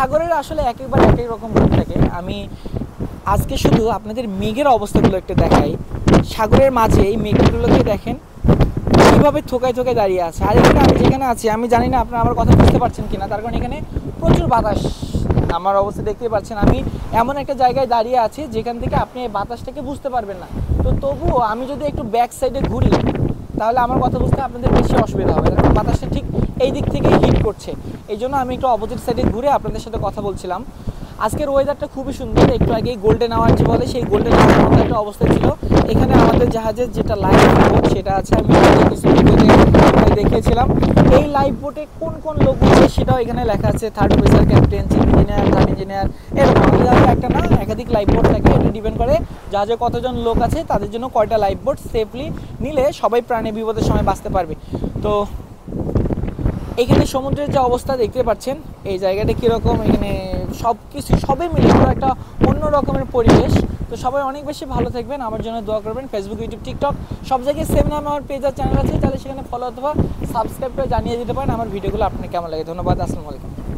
সাগরের আসলে একেকবার এক রকম রূপ থাকে। আমি আজকে শুধু আপনাদের মেঘের অবস্থাগুলো একটু দেখাই। সাগরের মাঝে এই মেঘগুলোকে দেখেন কীভাবে থোকায় থোকায় দাঁড়িয়ে আছে। আর এখানে আমি যেখানে আছি, আমি জানি না আপনারা আমার কথা বুঝতে পারছেন কিনা, তার কারণ এখানে প্রচুর বাতাস। আমার অবস্থা দেখতেই পাচ্ছেন, আমি এমন একটা জায়গায় দাঁড়িয়ে আছি যেখান থেকে আপনি এই বাতাসটাকে বুঝতে পারবেন না। তো তবুও আমি যদি একটু ব্যাক সাইডে ঘুরি তাহলে আমার কথা বুঝতে আপনাদের বেশি অসুবিধা হবে, কারণ বাতাসটা ঠিক এই দিক থেকেই হিট করছে। এই জন্য আমি একটু অপোজিট সাইডে ঘুরে আপনাদের সাথে কথা বলছিলাম। আজকের ওয়েদারটা খুবই সুন্দর। একটু আগেই গোল্ডেন আওয়ার যে বলে, সেই গোল্ডেন আওয়ার মতো একটা অবস্থা ছিল। এখানে আমাদের জাহাজের যেটা লাইফ বোট সেটা আছে, আমি দেখিয়েছিলাম। এই লাইফ বোটে কোন কোন লোক আছে সেটাও এখানে লেখা আছে। Third officer, captain, chief engineer, third engineer, এরকম একটা না একাধিক লাইফ বোট থাকে। এটা ডিপেন্ড করে জাহাজে কতজন লোক আছে তাদের জন্য কয়টা লাইফ বোট সেফলি নিলে সবাই প্রাণী বিপদের সময় বাঁচতে পারবে। তো এখানে সমুদ্রের যে অবস্থা দেখতে পাচ্ছেন, এই জায়গাটা কীরকম, এখানে সব কিছু সবই মিলে একটা অন্য রকমের পরিবেশ। তো সবাই অনেক বেশি ভালো থাকবেন, আমার জন্য দোয়া করবেন। ফেসবুক, ইউটিউব, টিকটক সব জায়গায় সেম নামে আমার পেজ আর চ্যানেল আছে, তাহলে সেখানে ফলো অথবা সাবস্ক্রাইব করে জানিয়ে দিতে পারেন আমার ভিডিওগুলো আপনার কেমন লাগে। ধন্যবাদ, আসসালামু আলাইকুম।